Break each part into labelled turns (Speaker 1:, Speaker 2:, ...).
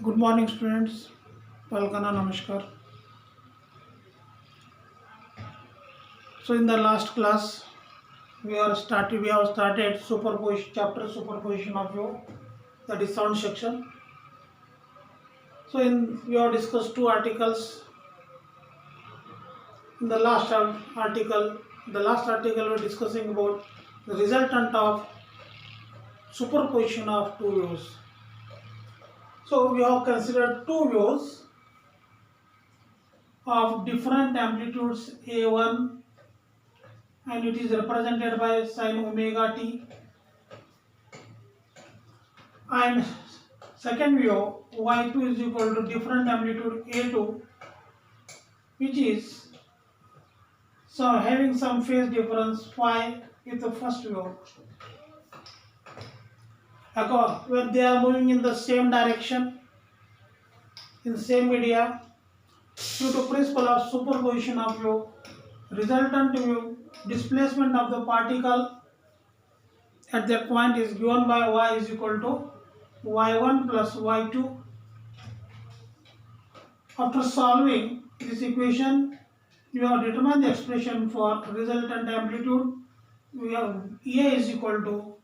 Speaker 1: Good morning, students. Welcome and Namaskar. So, in the last class, we have started superposition chapter superposition of view, that is sound section. So, we have discussed two articles. In the last article, we are discussing about the resultant of superposition of two views. So, we have considered two views of different amplitudes A1, and it is represented by sin omega t, and second view y2 is equal to different amplitude A2, which is having some phase difference phi with the first view, when they are moving in the same direction in same media. Due to principle of superposition of view, resultant view displacement of the particle at that point is given by y is equal to y1 plus y2. After solving this equation, you have determined the expression for resultant amplitude. We have A is equal to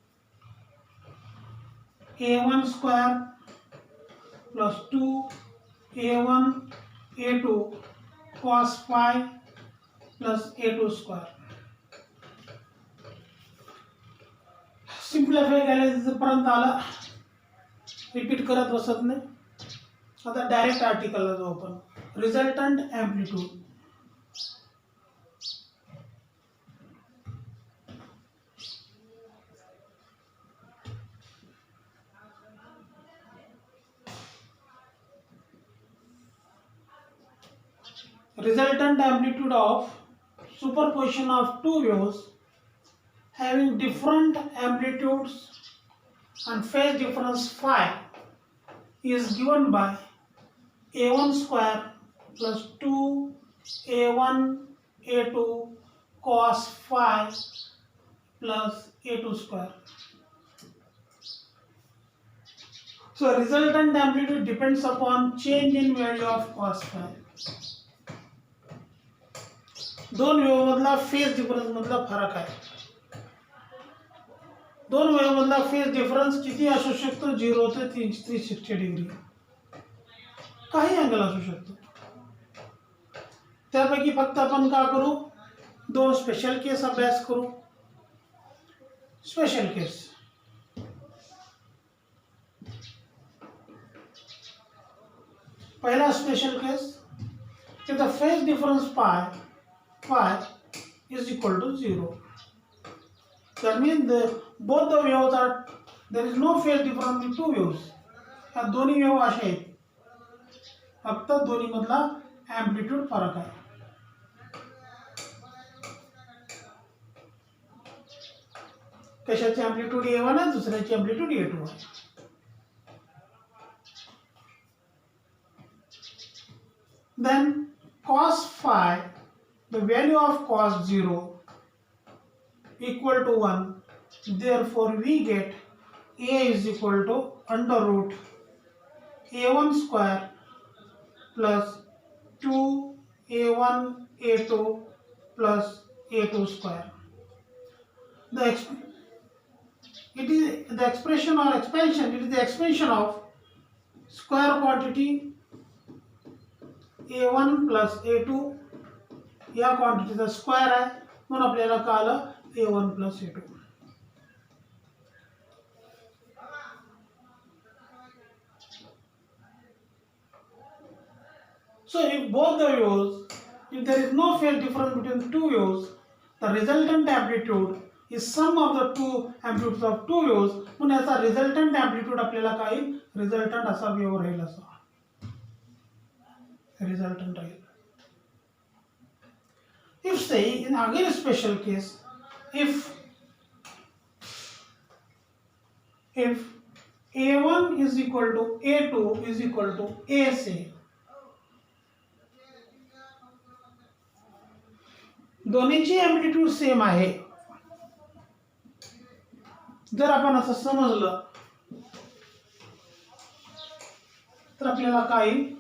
Speaker 1: A1 square plus 2 A1 A2 cos phi plus A2 square. सिंप्लिफाय केल्यानंतर पर्यंत आला, repeat करत बसत नाही. आता direct आर्टिकलला जाऊ आपण. Resultant amplitude. Resultant amplitude of superposition of two views having different amplitudes and phase difference phi is given by A1 square plus 2 A1 A2 cos phi plus A2 square. So resultant amplitude depends upon change in value of cos phi. दोन wave मधला phase difference मधला फरक आहे. दोन wave मधला phase difference किती असू शकतो? 0 ते 360 डिग्री, काही अँगल असू शकतो. त्यापैकी फक्त आपण का करू? दोन स्पेशल केस अभ्यास करू. Special case. पहिला special case, the phase difference phi is equal to 0. That means both the waves there is no phase difference in two waves. या दोन्ही वेव्ह अशा आहेत, फक्त दोन्ही मधला एम्प्लिट्यूड फरक आहे. कशाचे एम्प्लिट्यूड A1 आहे, दुसऱ्याचे एम्प्लिट्यूड A2 आहे. Then cos phi, the value of cos 0 equal to 1. Therefore, we get A is equal to under root A1 square plus 2 A1 A2 plus A2 square. It is the expression or expansion. It is the expansion of square quantity A1 plus A2. या क्वांटिटीचा square आहे, म्हणून आपल्याला कळलं A1 plus A2. So if both the views, if there is no phase difference between the two views, the resultant amplitude is sum of the two amplitudes of two views. म्हणून याचा resultant amplitude आपल्याला काय? Resultant असा wave राहील, असा resultant Raheel. If say in again a special case, if A1 is equal to A2 is equal to A से, दोन्हीची amplitude same आहे. जर आपण असं समजलं तर आपल्याला काय येईल,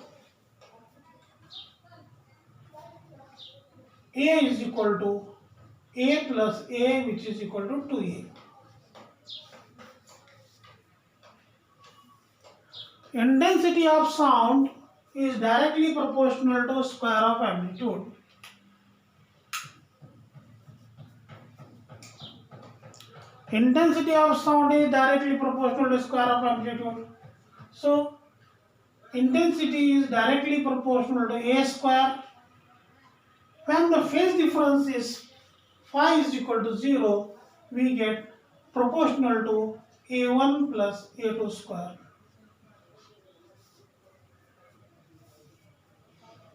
Speaker 1: A is equal to A plus A which is equal to 2A. Intensity of sound is directly proportional to square of amplitude. Intensity of sound is directly proportional to square of amplitude. So intensity is directly proportional to A square. When the phase difference is phi is equal to 0, we get proportional to A1 plus A2 square.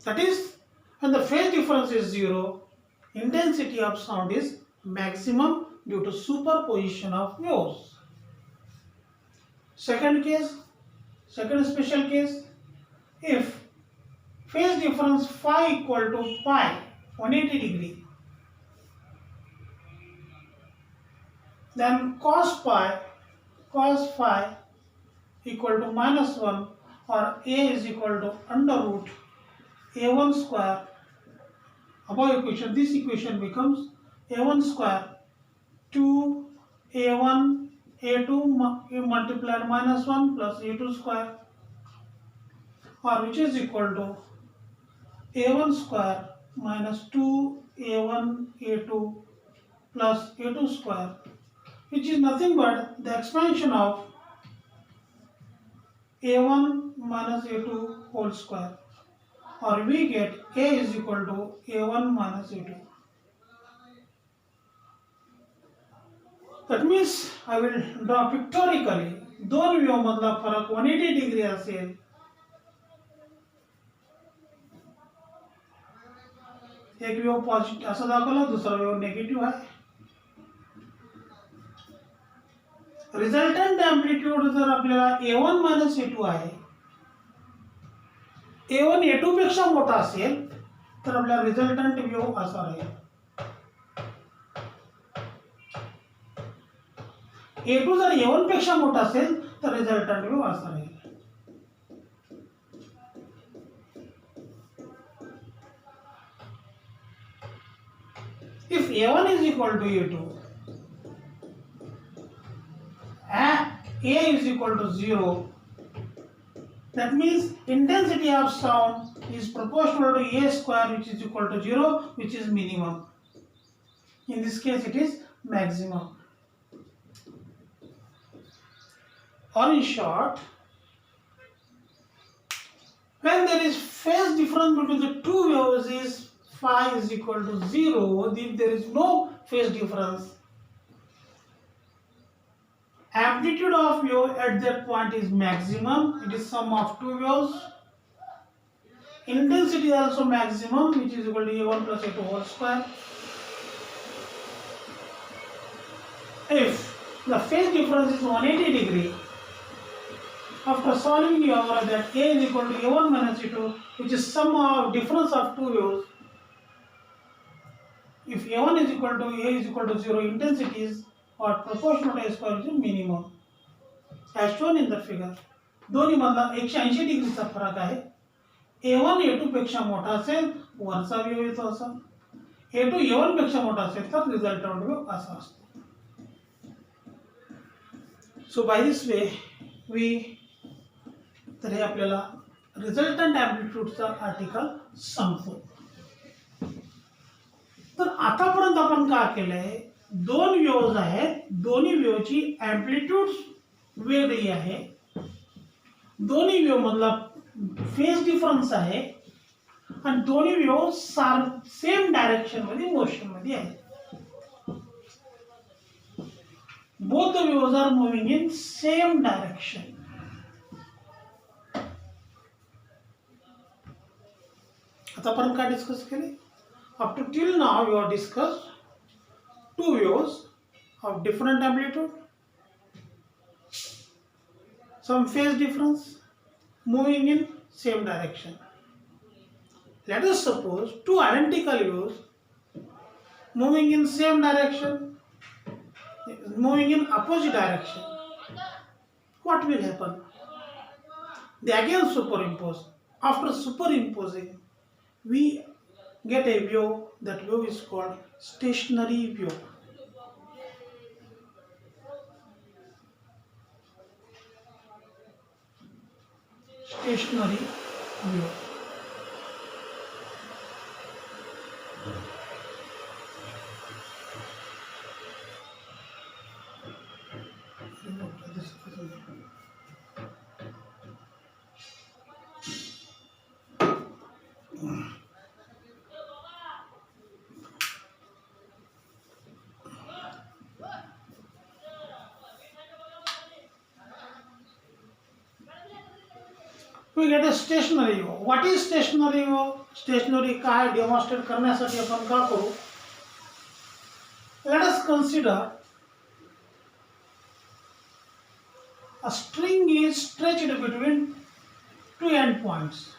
Speaker 1: That is, when the phase difference is 0, intensity of sound is maximum due to superposition of waves. Second special case, if phase difference phi equal to pi 180 degree, then cos phi equal to minus 1 or A is equal to under root A1 square. Above equation, this equation becomes A1 square 2 A1 A2 multiplied minus 1 plus A2 square, or which is equal to A1 square minus 2 A1 A2 plus A2 square, which is nothing but the expansion of A1 minus A2 whole square, or we get A is equal to A1 minus A2. That means I will draw pictorially. दोन wave मधला फरक 180 degree असेल, एक wave positive असं दाखवला, दुसरा wave negative आहे. Resultant amplitude जर आपल्याला A1 मायनस A2 आहे, A1 A2 पेक्षा मोठा असेल तर आपला रिझल्टंट वेव असा राहील. A2 जर A1 पेक्षा मोठा असेल तर रिझल्टंट वेव असा राहील. If A1 is equal to A2, and A is equal to 0, that means intensity of sound is proportional to A square, which is equal to 0, which is minimum. In this case, it is maximum. Or in short, when there is phase difference between the two waves is phi is equal to 0, if there is no phase difference, amplitude of wave at that point is maximum. It is sum of two waves. Intensity is also maximum, which is equal to A1 plus A2 whole square. If the phase difference is 180 degree, after solving you have that A is equal to A1 minus A2, which is sum of difference of two waves. If A1 is equal to A is equal to 0, intensity is or proportional to A square is minimum. As shown in the figure, दोन्ही मधला 180 डिग्रीचा फरक आहे. A1 A2 पेक्षा मोठा असेल वरचा wave येतो असा, A2 A1 पेक्षा मोठा असेल तर रिझल्टंट वेव असा असतो. सो बाय दिस वे वी, तर हे आपल्याला रिझल्टंट एम्प्लिट्यूडचा आर्टिकल संपतो. तर आतापर्यंत आपण काय केलंय, दोन वेव्ज आहेत, दोन्ही वेव्हची एम्प्लिट्यूड वेगळी आहे, दोन्ही वेव्ह मधला फेज डिफरन्स आहे आणि दोन्ही वेव्ह सेम डायरेक्शन मध्ये मोशन मध्ये आहेत. Both the waves are moving in same direction. आतापर्यंत काय डिस्कस केले? Up to till now we have discussed two waves of different amplitude, some phase difference, moving in same direction. Let us suppose two identical waves moving in same direction, moving in opposite direction. What will happen? They again superimpose. After superimposing, we get a view. That view is called stationary view. Stationary view. We get a stationary view. What is stationary view? Stationary काय demonstrate करण्यासाठी आपण काय करू? Let us consider a string is stretched between two endpoints.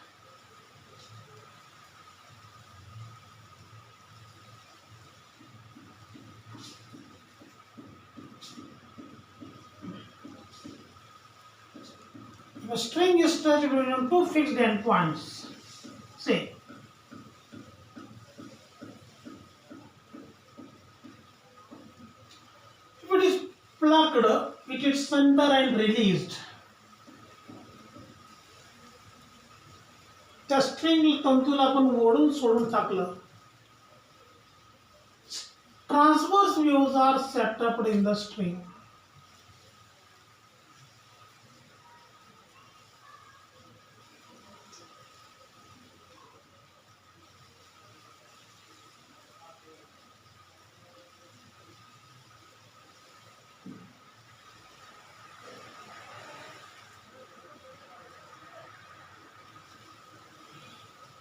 Speaker 1: If a string is stretched between two fixed endpoints, say if it is plucked at its center and released, त्या string तंतूला आपण ओढून सोडून टाकलं. Transverse views are set up in the string.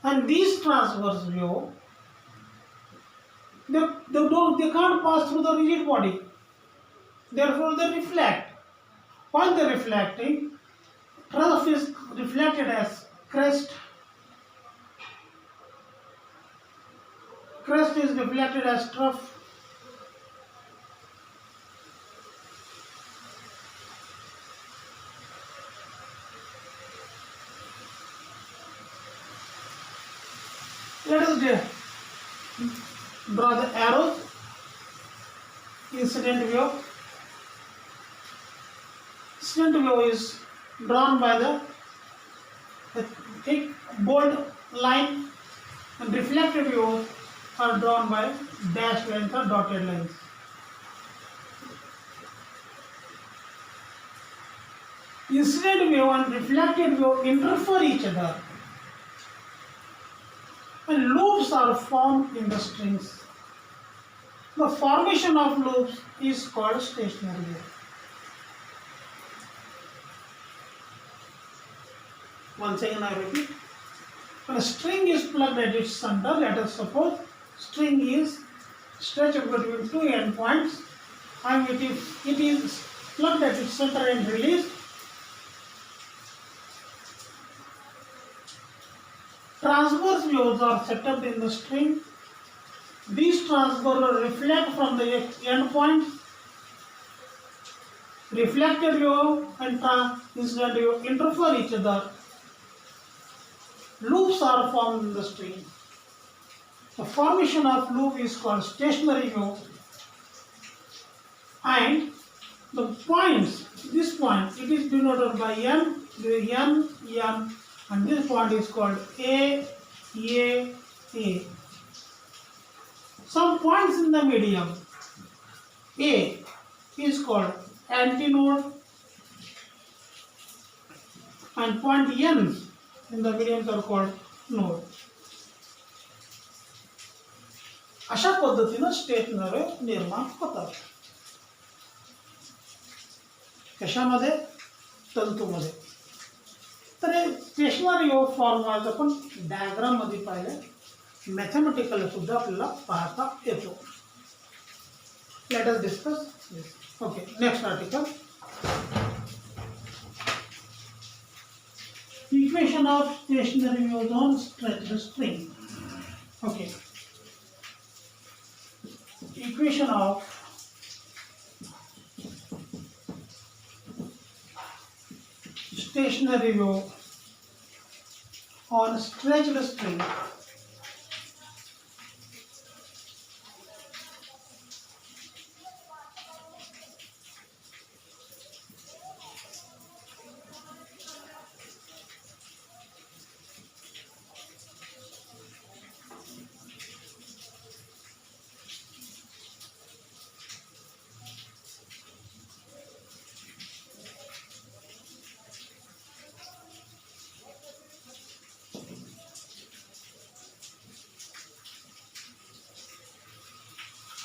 Speaker 1: And these transverse view, they can't pass through the rigid body. Therefore, they reflect. While they're reflecting, trough is reflected as crest. Crest is reflected as trough. Let us draw the arrows. Incident view. Incident view is drawn by the thick bold line, and reflected views are drawn by dashed lines or dotted lines. Incident view and reflected view interfere each other, and loops are formed in the strings. The formation of loops is called stationary view. Once again I repeat. When a string is plugged at its center, let us suppose string is stretched between two endpoints, and it is plugged at its center and released. Transverse views are set up in the string. These transverse reflect from the endpoints. Reflected view and incident view interfere each other. Loops are formed in the string. The formation of loop is called stationary view. And the points, this point, it is denoted by n, and this point is called A. Some points in the medium, A is called antinode, and point N in the mediums are called node. अशा पद्धतीने stationery निर्माण होतात. कशामध्ये? तंतूमध्ये. तर हे stationery form आज आपण diagram मध्ये पाहिले, मॅथमॅटिकल सुद्धा आपल्याला पाहता येतो. Let us discuss this. Okay, next article. Equation of stationary views on stretched string. Okay. Equation of stationary view on stretched string.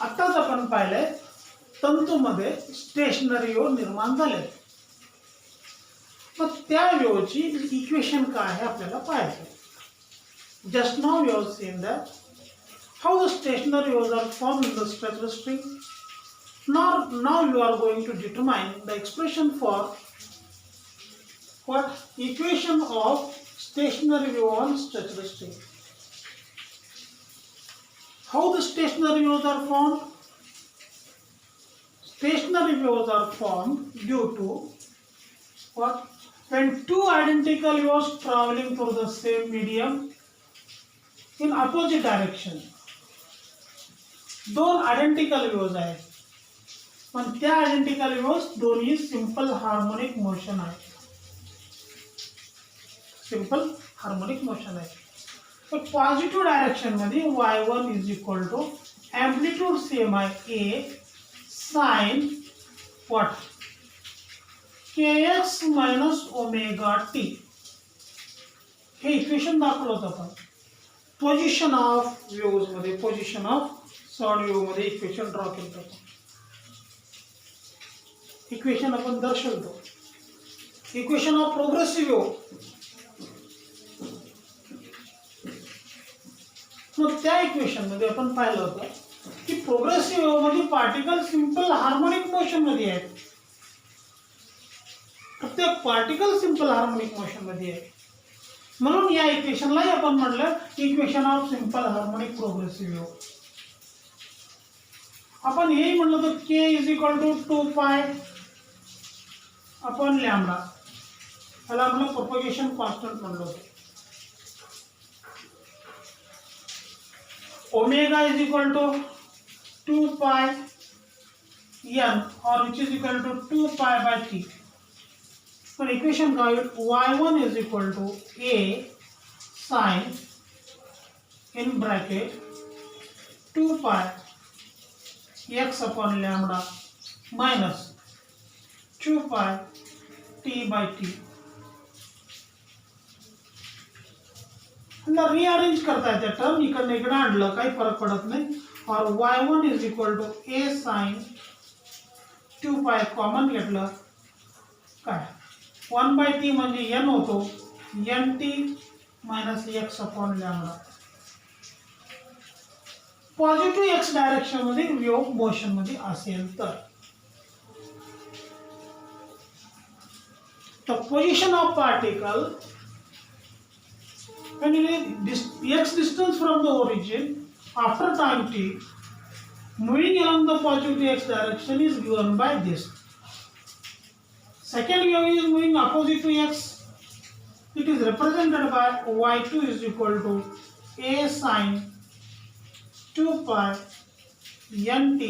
Speaker 1: आताच आपण पाहिले तंतूमध्ये स्टेशनरी वेव्ह निर्माण झाले. मग त्या वेव्हची इक्वेशन काय आहे आपल्याला पाहायचं. Just now we have seen that how the stationary waves are formed in the stretched string. Now you are going to determine the expression for what equation of stationary wave on stretched string. How the stationary waves are formed? Stationary waves are formed due to what? When two identical waves traveling through the same medium in opposite direction. दोन identical waves आहेत, पण त्या identical waves दोन्ही simple harmonic motion आहेत. Simple harmonic motion आहे. तर positive direction मध्ये y1 is equal to amplitude same आहे a sine what kx minus omega t. हे इक्वेशन दाखवलं होतं आपण पोझिशन ऑफ वेव्स मध्ये. पोझिशन ऑफ सॉलिड वेव्ह मध्ये इक्वेशन ड्रॉ केलं होतं. इक्वेशन आपण दर्शवतो. Equation of progressive wave. मग त्या इक्वेशन मध्ये आपण पाहिलं होतं की प्रोग्रेसिव्ह वेव्ह मध्ये पार्टिकल सिंपल हार्मोनिक मोशन मध्ये आहेत. प्रत्येक पार्टिकल सिंपल हार्मोनिक मोशन मध्ये आहे. म्हणून या इक्वेशनलाही आपण म्हटलं equation of simple harmonic progressive wave. आपण हेही म्हणलं तर k is equal to 2 pi upon lambda. याला आपण प्रोपगेशन कॉन्स्टंट म्हणलं होतं. Omega is equal to 2 pi n और which is equal to 2 pi by t. पण इक्वेशन काय होईल y1 is equal to a sine in bracket 2 pi x upon lambda minus 2 pi t by t. Rearrange करता येते term इकडे इकडे आणलं काही फरक पडत नाही. और y1 is equal to a sine 2 pi common घेतलं काय 1 बाय t म्हणजे n होतो nt minus x upon lambda. Positive x direction मध्ये वेव्ह मोशन मध्ये असेल तर the position of particle when it is x distance from the origin after time t moving along the positive x direction is given by this. Second wave is moving opposite to x. It is represented by y2 is equal to a sin 2 pi nt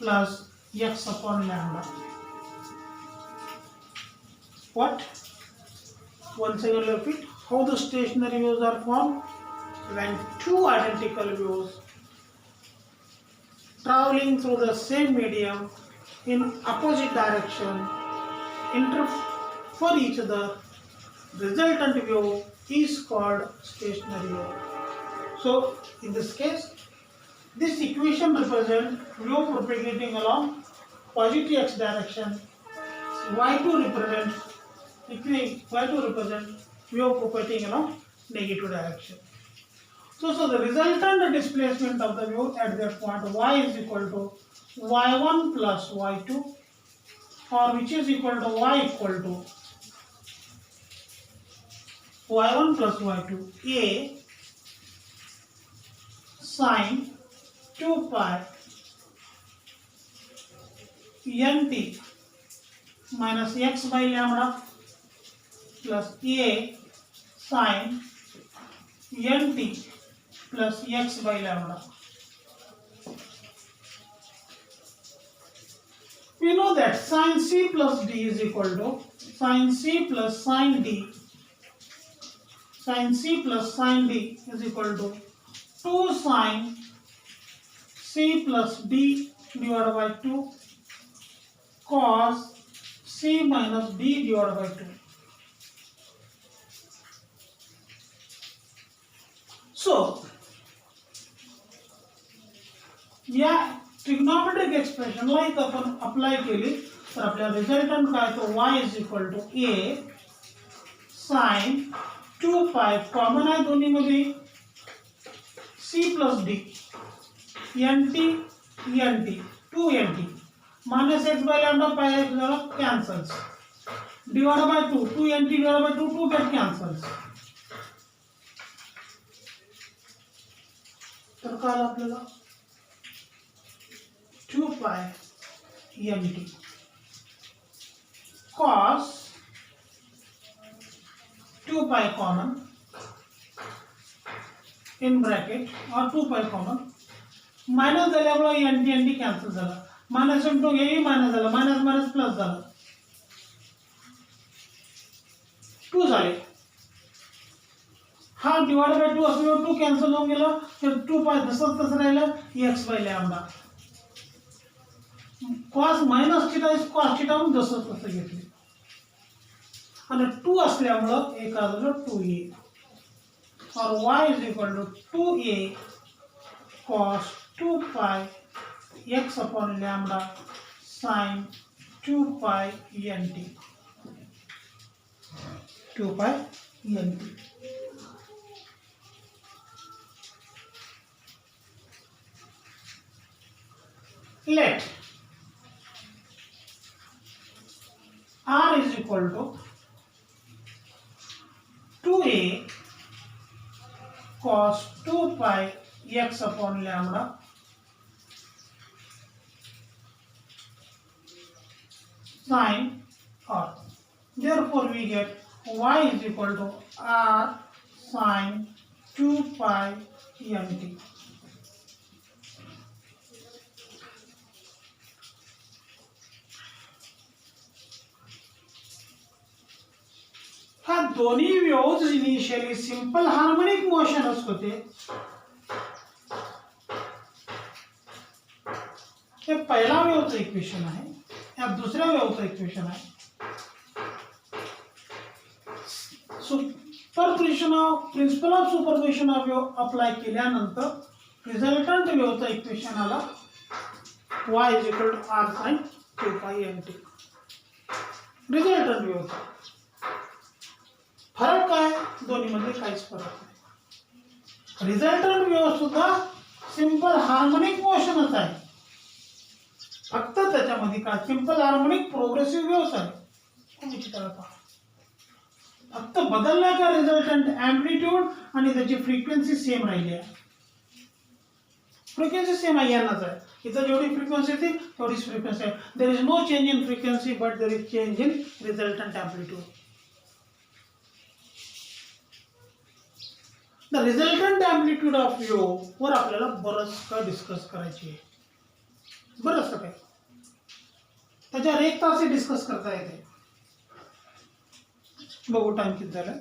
Speaker 1: plus x upon lambda. What? Once again repeat. How the stationary waves are formed? When two identical waves traveling through the same medium in opposite direction interfere each other, resultant wave is called stationary wave. So in this case, this equation represents wave propagating along positive x direction. Y2 represents wave propagating along negative direction. So the resultant displacement of the wave at that point y is equal to y1 plus y2, or which is equal to y equal to y1 plus y2 a sin 2 pi nt minus x by lambda plus a sin nt plus x by lambda. We know that sin c plus d is equal to sin c plus sin d. Sin c plus sin d is equal to 2 sin c plus d divided by 2 cos c minus d divided by 2. So, या trigonometric expression ला एक आपण apply केली तर आपल्या resultant काय तो y is equal to a sin 2 pi common आहे दोन्ही मध्ये c plus d nt nt 2 nt minus x by lambda pi x झाला cancels divide by 2 2 nt divide by 2 2 get cancels तर काल आपल्याला 2 pi nt cos 2 pi common in bracket और 2 pi common minus झाल्यामुळे nt nt cancel झाला minus into हे minus झाला minus minus plus झाला 2 झाले हा डिवाइड बाय 2 असल्यावर 2 कॅन्सल होऊन गेला तर 2 pi तसंच राहिलं x by lambda cos minus theta is cos theta म्हणून तसं घेतले आणि 2 असल्यामुळे एक आलं 2a और y is equal to 2a cos 2 pi x upon lambda sin 2 pi nt 2 pi nt let r is equal to 2a cos 2 pi x upon lambda sin r. Therefore, we get y is equal to r sin 2 pi nt. ह्या दोन्ही waves initially simple harmonic मोशनच होते हे पहिला वेव्हचं equation आहे या दुसऱ्या वेव्हचं इक्वेशन आहे superposition of principle of superposition of wave apply केल्यानंतर रिझल्टंट वेव्हचं इक्वेशन आला y is equal to r sin 2 pi nt resultant वेव्हचा फरक काय दोन्ही मध्ये काहीच फरक नाही रिझल्टंट वेव्ह सुद्धा सिंपल हार्मोनिक मोशनच आहे फक्त त्याच्यामध्ये काय सिंपल हार्मोनिक प्रोग्रेसिव्ह वेव्हच आहे तुम्ही चित्र पहा फक्त बदलला का रिझल्टंट एम्प्लिट्यूड आणि त्याची फ्रिक्वेन्सी सेम राहिली आहे फ्रिक्वेन्सी सेम आहे यांनाच आहे इथं जेवढी फ्रिक्वेन्सी होती तेवढीच फ्रिक्वेन्सी आहे there is no change in frequency but there is change in resultant amplitude the resultant amplitude of wave वर आपल्याला बरंच काय डिस्कस करायची आहे बरंच काय त्याच्यावर एक तास डिस्कस करता येते बघू टाइम किती झाला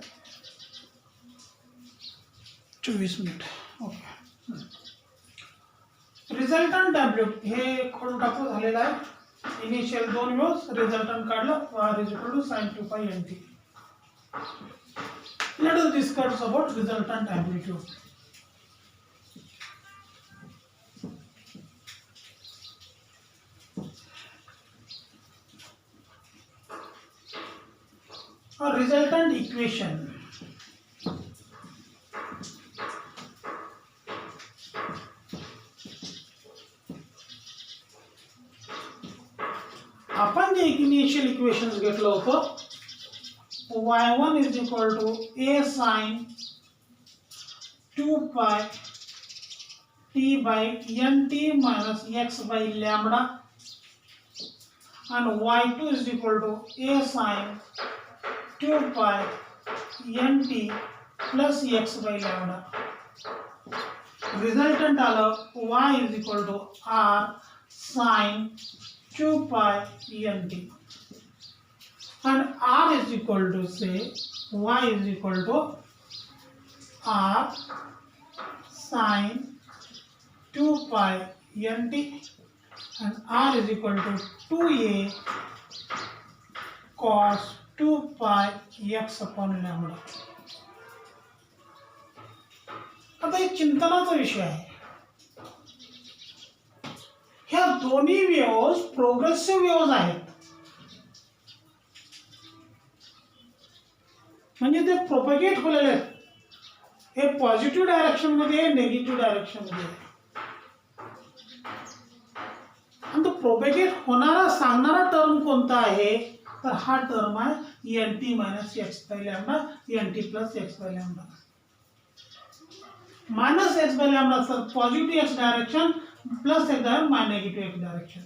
Speaker 1: 24 मिनिट ओके रिझल्टंट एम्प्लिट्यूड हे खोडून टाकू झालेलं आहे इनिशियल दोन वेव्स रिझल्टंट काढलं r is equal to sin 2 pi nt let us discuss about resultant amplitude or resultant equation आपण जे इनिशियल इक्वेशन्स घेतलं होतं y1 is equal to a sin 2 pi t by nt minus x by lambda and y2 is equal to a sin 2 pi nt plus X by lambda. Resultant आलं y is equal to r sine 2 pi nt and r is equal to say y is equal to r sin 2 pi nt and r is equal to 2a cos 2 pi x upon lambda. आता एक चिंतनाचा विषय आहे. ह्या दोन्ही waves progressive waves आहेत, म्हणजे ते propagate होलेले आहेत. हे पॉझिटिव्ह डायरेक्शन मध्ये आहे, निगेटिव्ह डायरेक्शन मध्ये आहे. आणि तो प्रोपगेट होणारा सांगणारा टर्म कोणता आहे, तर हा टर्म आहे N T minus X by lambda, N T plus X by lambda. Minus X by lambda तर positive X direction, plus X direction negative X direction.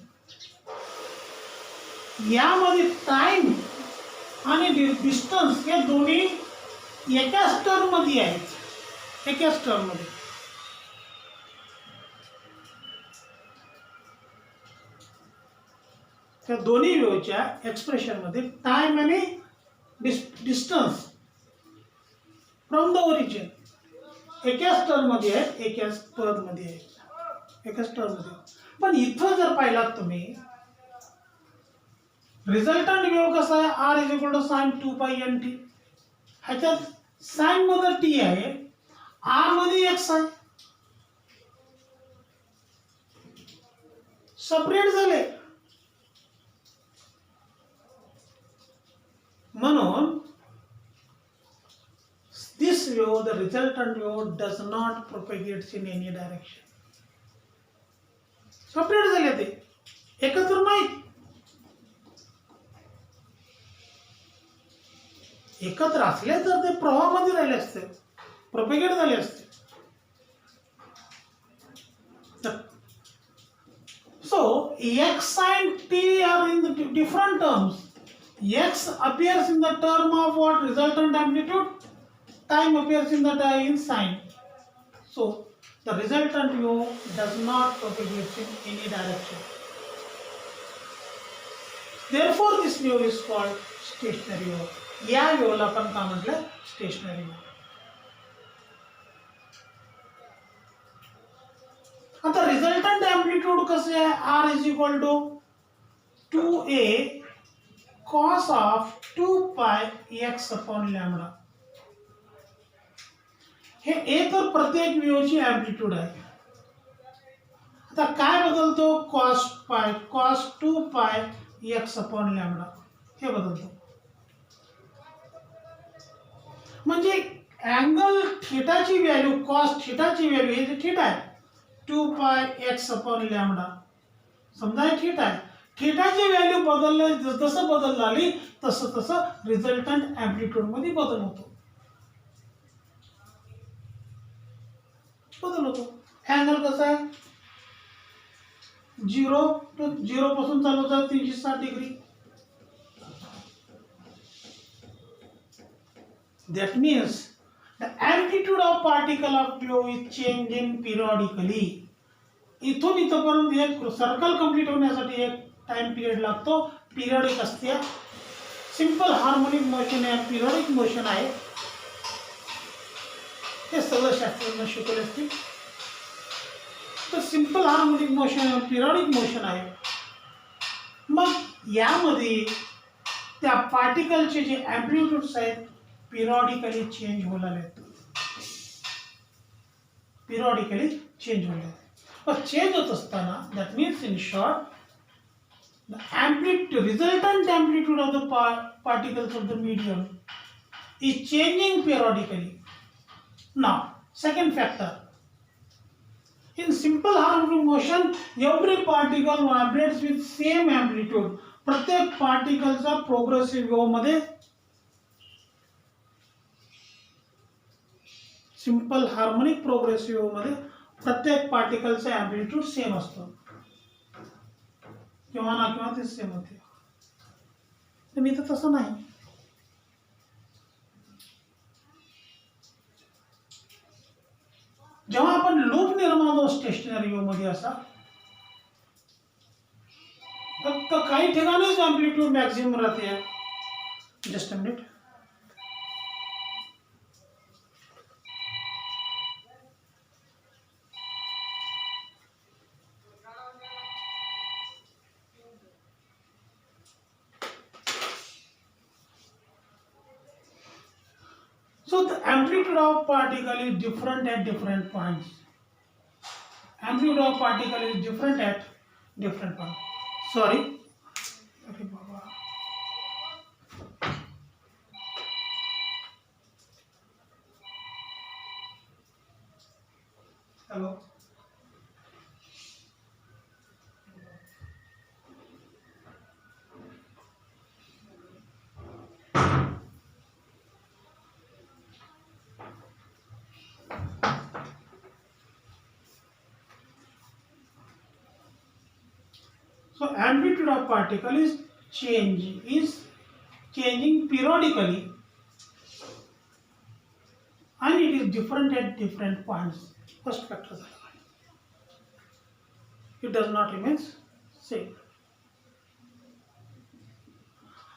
Speaker 1: यामध्ये टाइम आणि डिस्टन्स हे दोन्ही एकाच टर्म मध्ये आहेत, एकाच टर्म मध्ये. त्या दोन्ही वेव्हच्या एक्सप्रेशन मध्ये टाइम आणि डिस्टन्स फ्रॉम द ओरिजिन एकाच टर्म मध्ये आहेत, एकाच पद मध्ये आहेत, एकाच टर्म मध्ये. पण इथं जर पाहिलात तुम्ही, रिझल्टंट वेव्ह कसा आहे, R is equal to sine 2 pi N T. ह्याच्यात साइन मध्ये टी आहे, आर मध्ये एक्स आहे, सेपरेट झाले. म्हणून this wave, the resultant wave does not propagate in any direction. Separate झाले, ते एकत्र नाही. एकत्र असले तर ते प्रवाहामध्ये राहिले असते, प्रोपेगेट झाले असते. So x sin t are in the different terms. X appears in the term of what? Resultant amplitude. Time appears in the in sign. So the resultant wave does not propagate in any direction. Therefore this wave is called stationary wave. या वेव्हला आपण काय म्हटलं, stationary wave. आता resultant amplitude कसे आहे, R is equal to 2a cos of 2 pi x upon lambda. हे a तर प्रत्येक वेव्हची एम्प्लिट्यूड आहे. आता काय बदलतो, cos 2 pi x upon lambda हे बदलतो. म्हणजे अँगल थीटाची व्हॅल्यू, कॉस थीटाची व्हॅल्यू, हे जे थीटा आहे 2 पाय एक्स अपॉन लॅम्बडा, समजा हे थीटा आहे. थीटाची व्हॅल्यू बदलले, जसं बदल झाली तसं तसं रिझल्टंट एम्प्लिट्यूड मध्ये बदल होतो, बदल होतो. अँगल कसा आहे, 0 पासून चालू होतात 360 degree. That means the amplitude of particle of wave is changing periodically. इथून इथपर्यंत एक सर्कल कंप्लीट होण्यासाठी एक टाइम पिरियड लागतो, पिरियडिक असते. सिंपल हार्मोनिक मोशन आहे, पिरियडिक मोशन आहे. हे सगळं शास्त्रज्ञ शिकवले असतील. तर simple harmonic motion, periodic motion आहे. मग यामध्ये त्या पार्टिकलचे जे एम्प्लिट्यूड्स आहेत पिरियडिकली चेंज होणार आहेत, पिरियडिकली चेंज होणार आहेत. पण चेंज होत असताना, that means in short, the amplitude, resultant amplitude of the particles of the medium is changing periodically. Now, second factor. In simple harmonic motion, every particle vibrates with same amplitude. प्रत्येक पार्टिकलचा progressive wave मध्ये, simple harmonic progressive wave मध्ये प्रत्येक पार्टिकलचा amplitude same असतो, किंवा ना किंवा ते same होते. तर मी तर तसं नाही. जेव्हा आपण लूप निर्माण होतो स्टेशनरी व्ह्यू मध्ये असा फक्त काही ठिकाणीच अँप्लिट्यूड मॅक्सिमम राहते. Just a minute. So the amplitude of particle is different at different points. Amplitude of particle is different at different points. Sorry. Okay, Baba. Hello. So amplitude of particle is changing periodically, and it is different at different points. First factor. It does not remain same.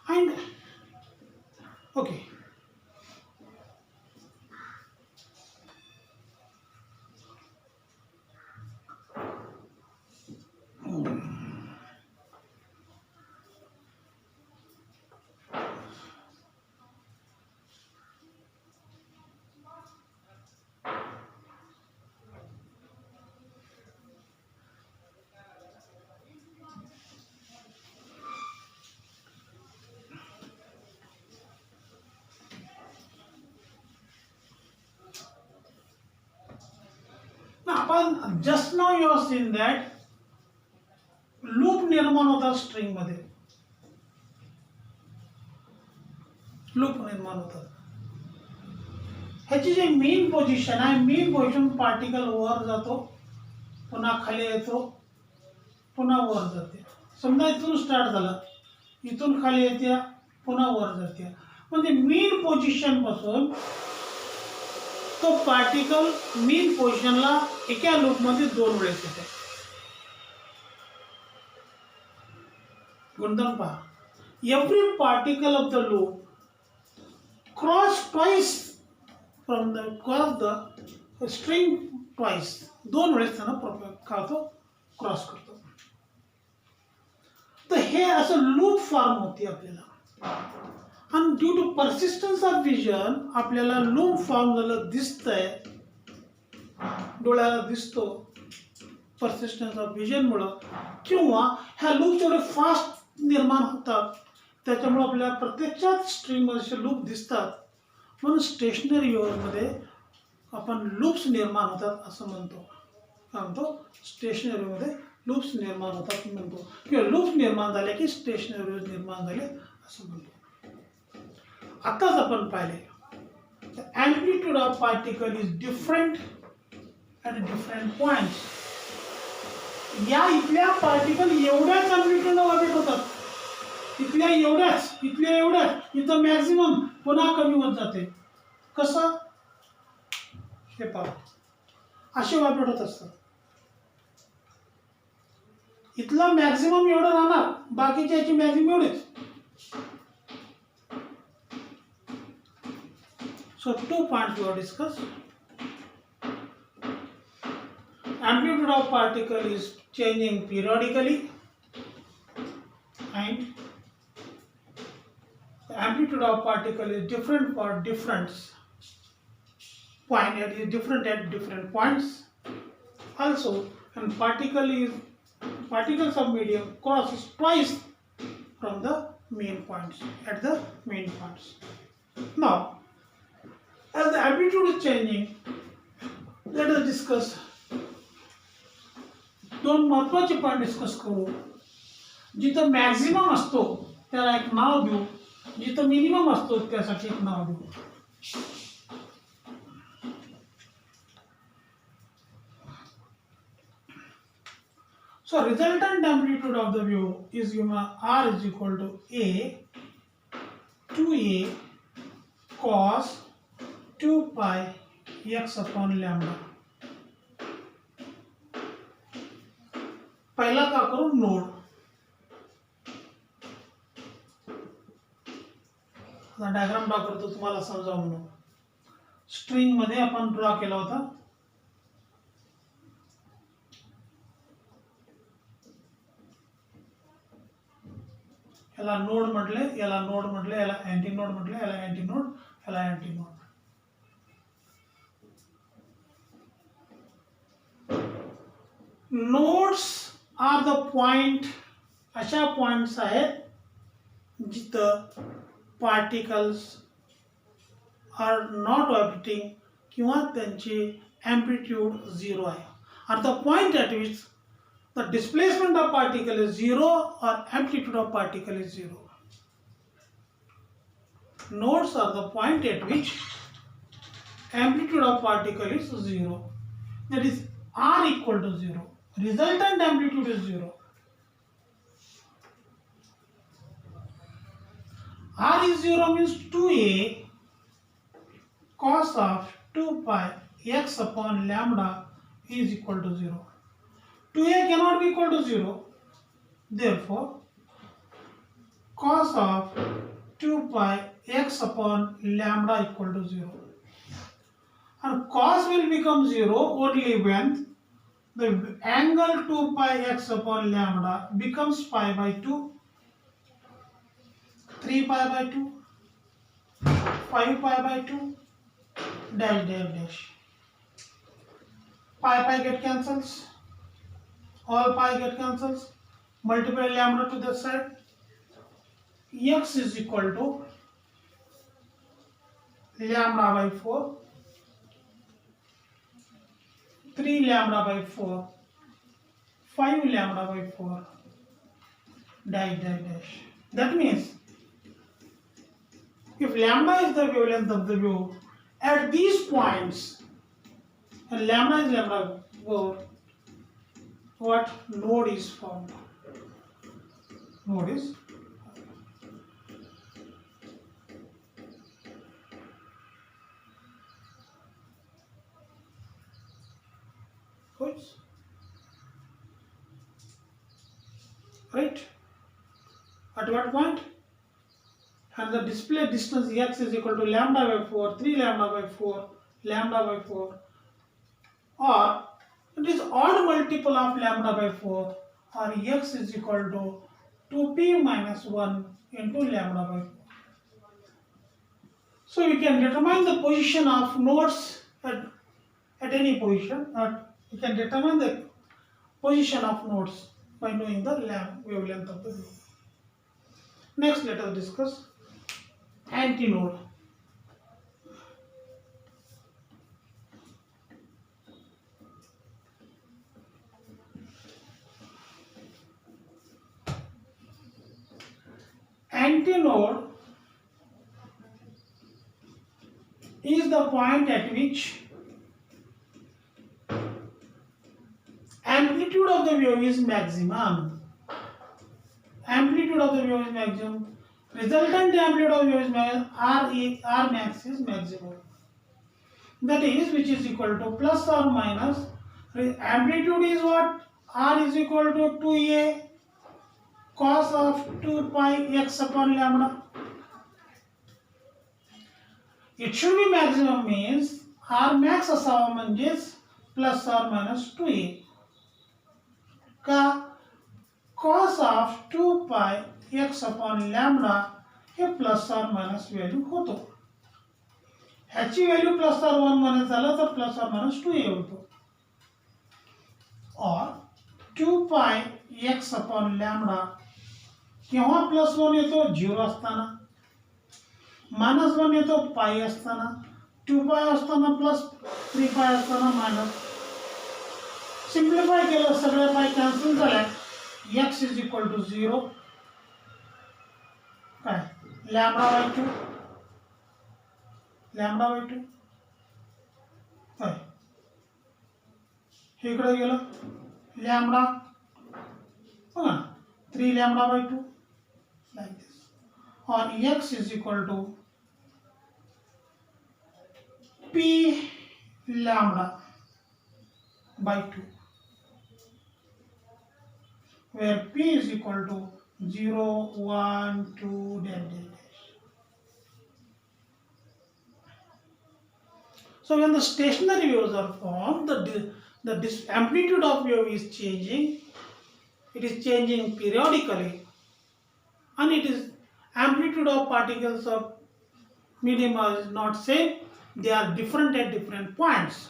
Speaker 1: And okay. आपण just now you are seen that loop निर्माण होतात string मध्ये. Loop निर्माण होतात. ह्याची जी main position आहे, main position particle वर जातो, पुन्हा खाली येतो, पुन्हा वर जाते. समजा इथून स्टार्ट झाला, इथून खाली येते, पुन्हा वर जाते. म्हणजे मेन पोझिशन पासून तो पार्टिकल मेन पोझिशनला एका लूप मध्ये 2 वेळेस येते. गुणधर्म पहा. Every particle of the loop cross twice from the string twice. 2 वेळेस त्यानं क्रॉस करतो. तर हे असं लूप फॉर्म होते आपल्याला. आणि ड्यू टू परसिस्टन्स ऑफ विजन आपल्याला लूप फॉर्म झालं दिसतंय, डोळ्याला दिसतो परसिस्टन्स ऑफ विजन मुळे, किंवा ह्या लूप जेवढे फास्ट निर्माण होतात त्याच्यामुळे आपल्याला प्रत्यक्षात स्ट्रिंग मध्ये लूप दिसतात. म्हणून स्टेशनरी व्ह्यूमध्ये आपण लूप्स निर्माण होतात असं म्हणतो. काय म्हणतो? स्टेशनरी मध्ये लूप्स निर्माण होतात म्हणतो, किंवा लूप्स निर्माण झाले की स्टेशनरी व्ह्यूज निर्माण झाले असं म्हणतो. आताच आपण पाहिले amplitude of particle is different at different points. या इथल्या पार्टिकल एवढ्याच अँप्लिट्यूड वाढत होतात, इथल्या एवढ्याच इथं मॅक्सिमम पुन्हा कमी होत जाते. कसं हे पहा, असे वापरत होत असतात. इथला मॅक्सिमम एवढं राहणार, बाकीच्या याची मॅक्सिमम एवढेच. So 2 points we have discussed. Amplitude of particle is changing periodically, and the amplitude of particle is different for different point. It is different at different points. Also, and particles of medium crosses twice from the main points at the main points. Now, as the amplitude is changing, let us discuss 2 महत्वाचे point discuss करू. जिथं maximum असतो त्याला एक नाव देऊ, जिथं minimum असतो त्यासाठी एक नाव देऊ. So resultant amplitude of the view is given R is equal to A 2A cos 2 pi x upon lambda. पहिला का करू नोड. आता डायग्राम ड्रॉ करतो तुम्हाला समजावं म्हणून. स्ट्रिंग मध्ये आपण ड्रॉ केला होता. याला नोड म्हटले, याला नोड म्हटले, याला अँटी नोड म्हटले, याला अँटी नोड, याला anti node. Nodes are the point, अशा पॉइंट्स आहेत जिथं पार्टिकल्स आर नॉट ऑर्बिटिंग किंवा त्यांची एम्प्लिट्यूड 0 आहे. Are the point at which the displacement of particle is 0 or amplitude of particle is 0. Nodes are the point at which amplitude of particle is 0. That is r equal to 0. Resultant amplitude is 0. R is 0 means 2a cos of 2 pi x upon lambda is equal to 0. 2a cannot be equal to 0. Therefore, cos of 2 pi x upon lambda equal to 0. And cos will become 0 only when the angle 2 pi x upon lambda becomes pi by 2, 3 pi by 2, 5 pi by 2, dash dash dash. Pi get cancels. All pi get cancels. Multiply lambda to the side. X is equal to lambda by 4, 3 lambda by 4, 5 lambda by 4, dash dash dash. That means if lambda is the wavelength of the wave at these points, and lambda is lambda 4, what node is formed? Node is right. At what point? And the display distance x is equal to lambda by 4, 3 lambda by 4, lambda by 4, or it is odd multiple of lambda by 4, or x is equal to 2p minus 1 into lambda by 4. So we can determine the position of nodes at any position. We can determine the position of nodes by knowing the wavelength of the wave. Next, let us discuss antinode. Antinode is the point at which amplitude of the wave is maximum. Amplitude of the wave is maximum. Resultant amplitude of the wave is maximum. R max is maximum. That is, which is equal to plus or minus. Amplitude is what? R is equal to 2a cos of 2 pi x upon lambda. It should be maximum means R max असावा म्हणजेच plus or minus 2a का cos of 2 pi x upon lambda hey plus or minus value होतो. ह्याची value plus or 1 म्हणायचं झालं तर plus or minus 2a होतो. और 2 pi x upon lambda केव्हा प्लस 1 येतो 0 असताना, मायनस 1 येतो पाई असताना, 2 पाय असताना प्लस 3 पाय असताना मायनस. सिम्प्लिफाय केलं सगळे पाय कॅन्सल झाले. x इज इक्वल टू 0 काय लॅम्बडा बाय 2 लॅम्बडा बाय 2 काय इकडे गेलं लॅम्बडा बघा 3 lambda by 2 like this, or x is equal to p lambda by 2. where P is equal to 0, 1, 2, dash, dash, dash. So when the stationary waves are formed, the amplitude of wave is changing. It is changing periodically, and it is amplitude of particles of medium is not same. They are different at different points.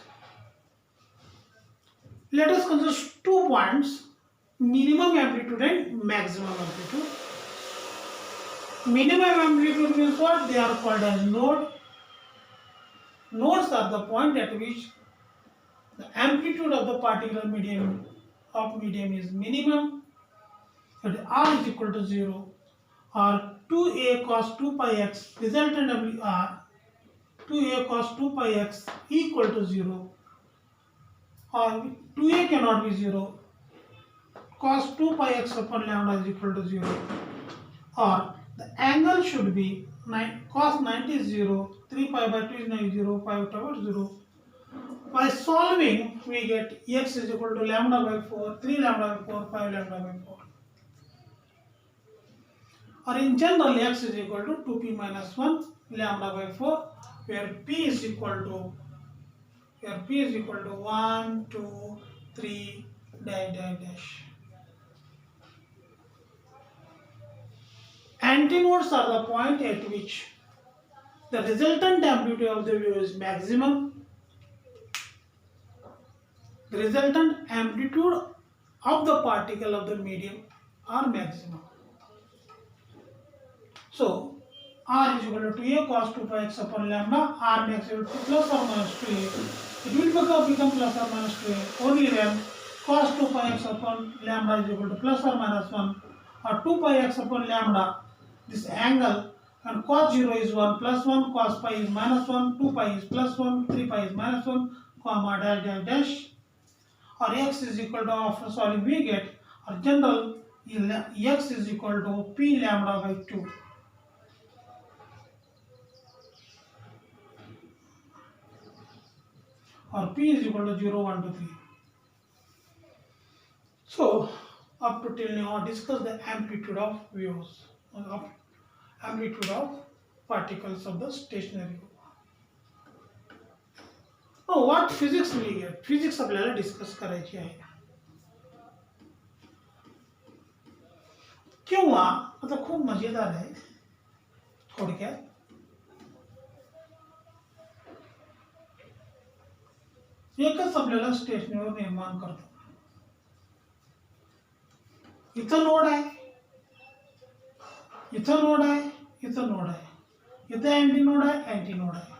Speaker 1: Let us consider 2 points: minimum amplitude and maximum amplitude. Minimum amplitude means what? They are called as node. Nodes are the point at which the amplitude of the particular medium is minimum. So R is equal to 0, or 2a cos 2 pi x resultant of R 2a cos 2 pi x equal to 0, or 2a cannot be 0, cos 2 pi x upon lambda is equal to 0, or the angle should be cos 90 is 0, 3 pi by 2 is 0, pi over 0. By solving, we get x is equal to lambda by 4, 3 lambda by 4, 5 lambda by 4. Or in general, x is equal to 2p minus 1 lambda by 4, where p is equal to 1, 2, 3, dash, dash, dash. Antinodes are the point at which the resultant amplitude of the wave is maximum. The resultant amplitude of the particle of the medium are maximum. So, R is equal to 2a cos 2 pi x upon lambda. R makes it plus or minus 2a. It will become plus or minus 2a only when cos 2 pi x upon lambda is equal to plus or minus 1, or 2 pi x upon lambda, this angle, and cos 0 is 1 plus 1, cos pi is minus 1, 2 pi is plus 1, 3 pi is minus 1, comma dash dash dash. Or x is equal to, after solving we get, or general, x is equal to p lambda by 2. Or p is equal to 0, 1, 2, 3. So, up to till now, discuss the amplitude of waves, amplitude of particles of the stationary wave. Now, what physics we get? Physics आपल्याला discuss करायची आहे. किंवा आता खूप मजेदार आहे. थोडक्यात एकच आपल्याला स्टेशनरी निर्माण करतो. इथं नोड आहे, इथं नोड आहे, इथं नोड आहे, इथं अँटी नोड आहे, अँटी नोड आहे.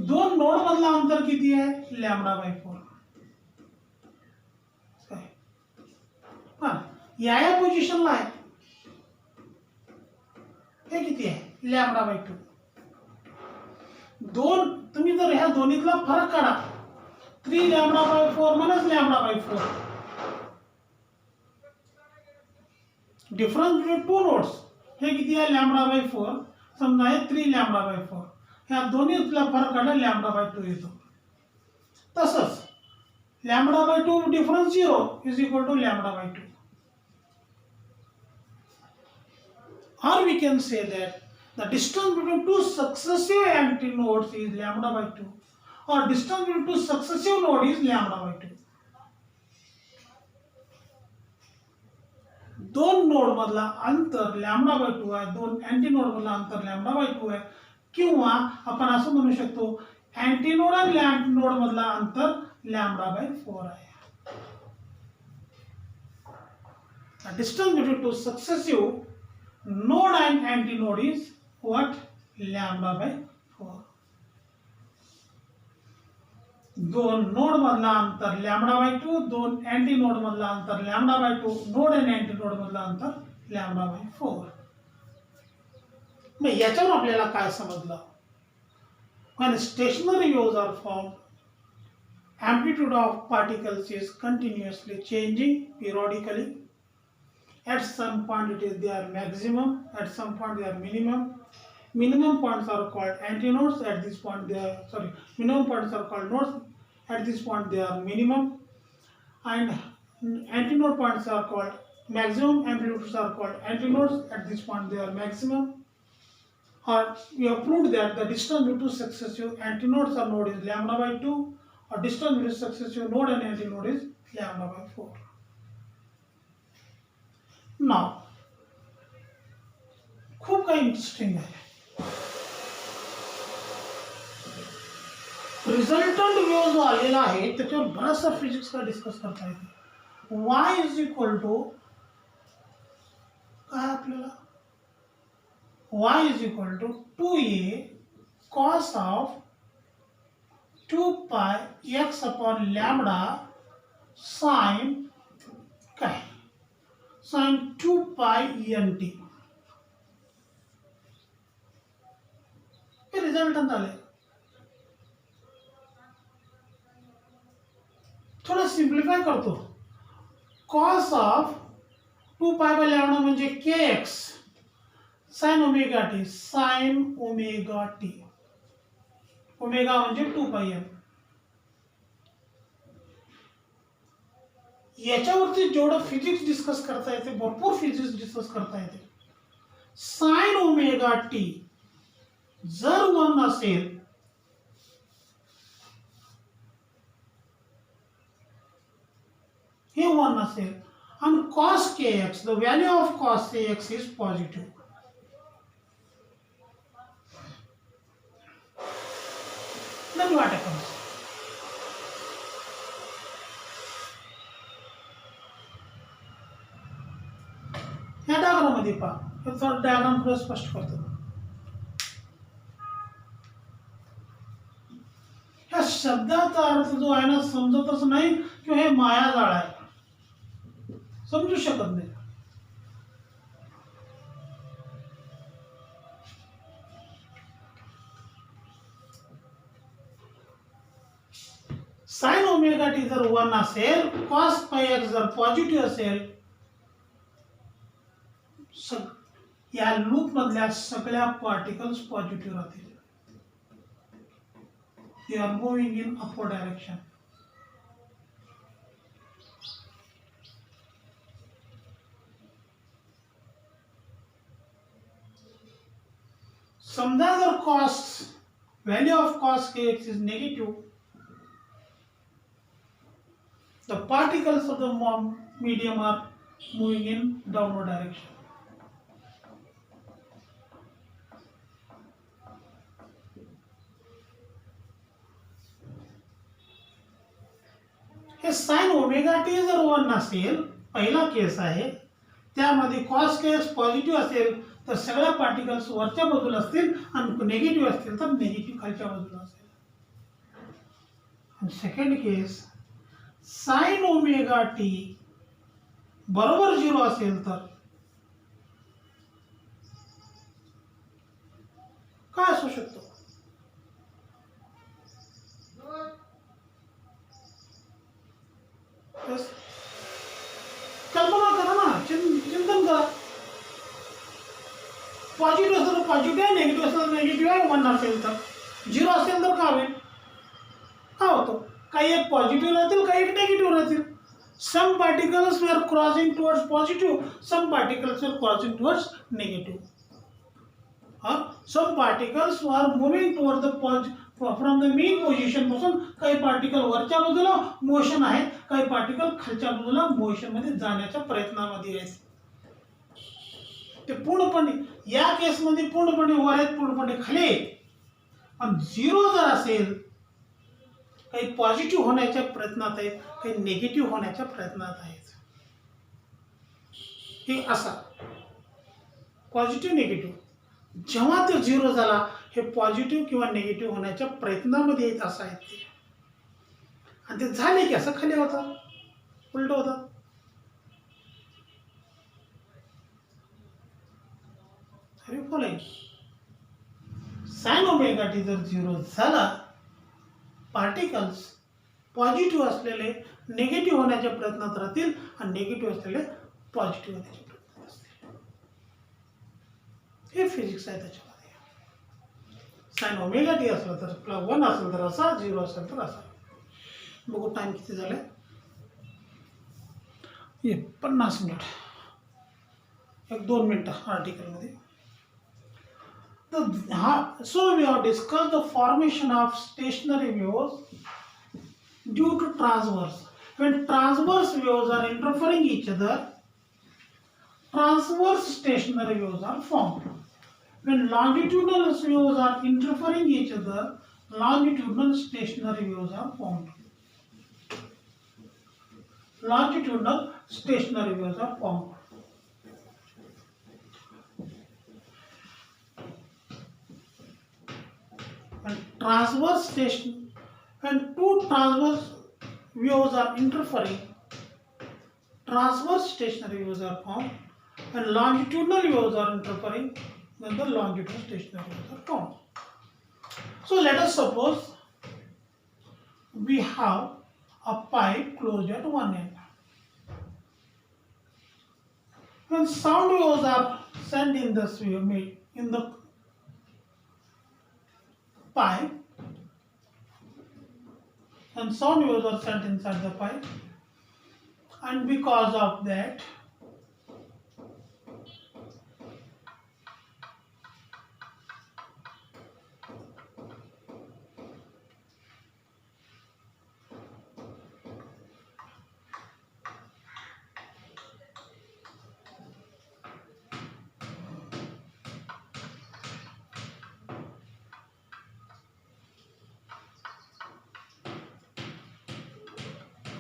Speaker 1: दोन नोड मधला अंतर किती आहे? Lambda by 4. या पोझिशनला आहे, हे किती आहे? Lambda by 2. तुम्ही जर ह्या दोन्हीतला फरक काढा, 3 lambda by 4 minus lambda by 4. Difference between 2 nodes हे किती आहे? Lambda by 4. समजा हे 3 लॅम्बडा बाय 4. ह्या दोन्हीतला फरक काढला, लॅम्बडा बाय 2 येतो. तसंच lambda by 2 difference 0 is equal to lambda by 2. Or we can say that the distance between two successive antinodes is lambda by 2, or distance between two successive nodes is lambda by 2. दोन node मधला अंतर lambda by 2 आहे, दोन antinode मधला अंतर lambda by 2 आहे, किंवा आपण असं म्हणू शकतो अँटीनोड आणि अँटीनोड मधला अंतर लॅम्बडा बाय 4 आहे. The distance between two successive node and antinode is what? Lambda by 4. दोन नोड मधला अंतर लॅम्बडा बाय 2, दोन अँटी नोड मधला अंतर लॅम्बडा बाय 2, नोड आणि अँटी नोड मधला अंतर लॅम्बडा बाय 4. मग याच्यावर आपल्याला काय समजलं? When stationary waves are formed, amplitude of particles is continuously changing periodically. At some point they are maximum, at some point they are minimum. Minimum points are called antinodes, at this point they are minimum points are called nodes, at this point they are minimum. And Antinode points are called maximum amplitudes are called antinodes. At this point they are maximum. Or we have proved that the distance between successive antinodes or node is lambda by 2, or distance between successive node and antinode is lambda by 4. Now खूप काही interesting आहे. Resultant wave जो आलेला आहे त्याच्यावर बराचसा फिजिक्सला discuss करता येते. y इज इक्वल टू काय आपल्याला y is equal to 2a cos of 2 pi x upon lambda sin काय sin 2 pi nt हे रिझल्टंट आले. थोडं सिम्प्लिफाय करतो. cos of 2 pi by lambda म्हणजे kx sin omega t sin omega t omega म्हणजे 2 pi m. याच्यावरती जेवढं physics discuss करता येते भरपूर फिजिक्स डिस्कस करता येते. sin ओमेगा t जर 1 असेल हे 1 असेल and cos kx, the value of cos kx is positive. Then what happens? या डायग्राम मध्ये पहा. हे थोडं डायग्राम थोडं स्पष्ट करतो. ह्या शब्दाचा अर्थ जो आहे ना समजतच नाही किंवा हे मायाजाळ आहे, समजू शकत नाही. साइन ओमेगा टी जर 1 असेल, cos pi x जर पॉझिटिव्ह असेल, या लूप मधल्या सगळ्या पार्टिकल्स पॉझिटिव्ह राहतील. They are moving in upward direction. समजा जर value of cos kx is negative, the particles of the medium are moving in downward direction. हे sin ओमेगा टी जर 1 असेल, पहिला केस आहे, त्यामध्ये cos kx पॉझिटिव्ह असेल तर सगळ्या पार्टिकल्स वरच्या बाजूला असतील आणि निगेटिव्ह असतील तर निगेटिव्ह खालच्या बाजूला असेल. आणि second case sin omega T बरोबर 0 असेल तर काय असू शकतो? कल्पना करा ना, चिंतन करा. पॉझिटिव्ह असेल तर पॉझिटिव्ह आहे, नेगेटिव्ह असेल तर नेगेटिव्ह आहे. 1 असेल तर 0 असेल तर काय होईल? काय होतो? काही एक पॉझिटिव्ह राहतील, काही एक नेगेटिव्ह राहतील. Some particles we are crossing towards positive, some particles are crossing towards negative. Some particles are moving toward the from the mean position पासून काही पार्टिकल वरच्या बाजूला मोशन आहे, काही पार्टिकल खालच्या बाजूला मोशन मध्ये जाण्याच्या प्रयत्नामध्ये आहेत. ते पूर्णपणे या केसमध्ये पूर्णपणे वर आहेत, पूर्णपणे खाली आहेत. आणि 0 जर असेल, काही पॉझिटिव्ह होण्याच्या प्रयत्नात आहेत, काही निगेटिव्ह होण्याच्या प्रयत्नात आहेत. हे असा पॉझिटिव्ह निगेटिव्ह. जेव्हा ते 0 झाला, हे पॉझिटिव्ह किंवा निगेटिव्ह होण्याच्या प्रयत्नामध्ये येत असं आहेत ते. आणि ते झाले की असं खाली होतं, उलट होतं. साइन ओमेगा टी जर 0 झाला, पार्टिकल्स पॉझिटिव्ह असलेले निगेटिव्ह होण्याच्या प्रयत्नात राहतील आणि निगेटिव्ह असलेले पॉझिटिव्ह होण्याच्या प्रयत्नात असतील. हे फिजिक्स आहे. त्याच्यामध्ये साइन ओमेगा टी असलं तर 1 असेल तर असा, 0 असेल तर असा. बघू टाइम किती झाले. ये 50 मिनिट, एक 2 मिनिट आर्टिकल मध्ये. So we have discussed the formation of stationary waves due to transverse. When transverse waves are interfering each other, transverse stationary waves are formed. When longitudinal waves are interfering each other, longitudinal stationary waves are formed. Longitudinal stationary waves are formed. When transverse station, when two transverse waves are interfering, transverse stationary waves are formed. When longitudinal waves are interfering, then the longitudinal stationary waves are formed. So let us suppose we have a pipe closed at one end. When sound waves are sent in this way, in the pipe, and sound waves are sent inside the pipe, and because of that,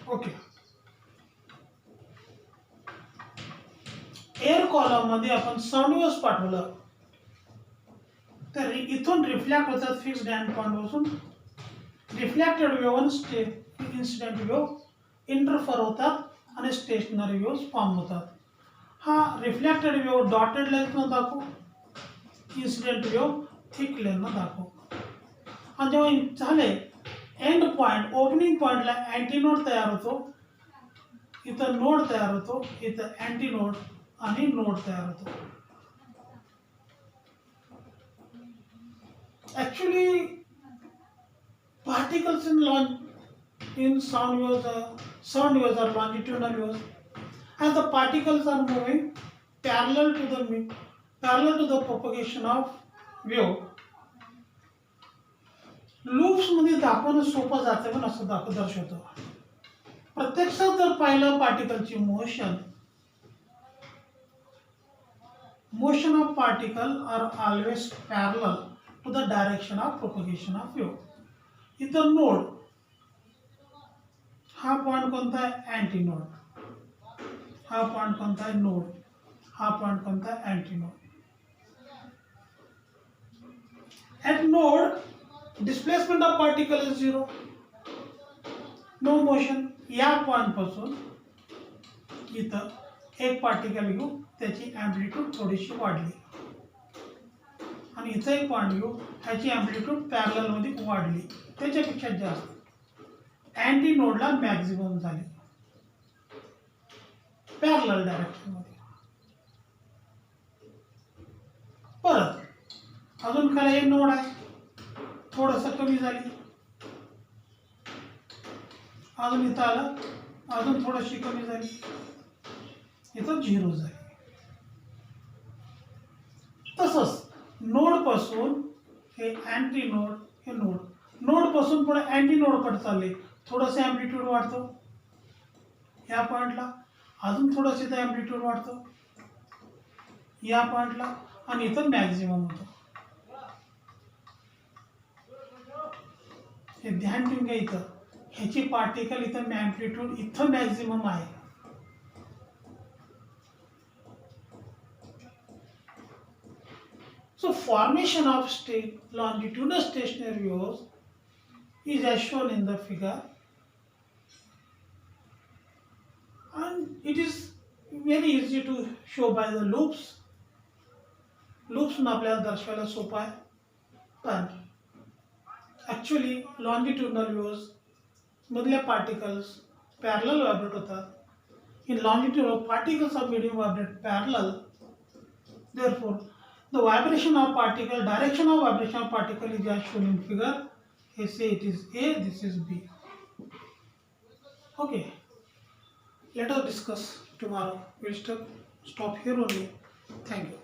Speaker 1: okay, air column मध्ये आपण sound waves पाठवलं तर इथून reflect होतात fixed and point पासून. Reflected wave आणि incident wave इंटरफर होतात आणि स्टेशनरी वेव्स फॉर्म होतात. हा रिफ्लेक्टेड वेव्ह डॉटेड लाईन दाखवू, इन्सिडेंट वेव्ह थिक लाईन दाखवू. आणि जेव्हा झाले एंड पॉइंट, ओपनिंग पॉइंटला अँटीनोड तयार होतो, इथं नोड तयार होतो, इथं अँटीनोड आणि नोड तयार होतो. Actually, particles in sound waves are longitudinal waves. As the particles are moving parallel to the propagation of wave, loops मध्ये दाखवणं सोपं जातं पण असं दर्शवतो. प्रत्यक्षात जर पाहिलं पार्टिकलची motion of particle are always parallel to the direction of propagation of wave. इथं नोड, हा पॉइंट कोणता आहे अँटीनोड, हा पॉइंट कोणता आहे नोड, हा पॉइंट कोणता आहे antinode. At node, displacement of particle is 0, no motion. या पॉइंट पासून इथं एक पार्टिकल घेऊ, त्याची अँप्लिट्यूड थोडीशी वाढली, आणि इथं एक पॉइंट घेऊ, ह्याची अँप्लिट्यूड पॅरलल मध्ये वाढली, त्याच्यापेक्षा जास्त. अँटी नोडला मॅक्झिमम झाली पॅरलल डायरेक्शन मध्ये. परत अजून खाली एक नोड आहे, थोडंसं कमी झाली, अजून इथं आलं, अजून थोडीशी कमी झाली, इथं 0 झाली. तसंच नोड पासून हे अँटी नोड, हे नोड, नोड पासून पुढे अँटी नोड कडे चालले, थोडंसं अँप्लिट्यूड वाढतो या पॉइंटला, अजून थोडंसं इथं अँप्लिट्यूड वाढतो या पॉइंटला, आणि इथं मॅक्झिमम होतो. हे ध्यान ठेवून घ्या, इथं ह्याची पार्टिकल इथं अँप्लिट्यूड इथं मॅक्झिमम आहे. So formation of longitudinal stationary waves is as shown in the figure, and it is very easy to show by the loops. Loops ना आपल्याला दर्शवायला सोपं आहे, पण actually longitudinal waves मधले particles parallel vibrate होतात. In longitudinal particles of medium vibrate parallel, therefore the vibration of particle, direction of vibration of particle is as shown in figure. They say it is A, this is B. Okay, let us discuss tomorrow. We'll stop here only. Thank you.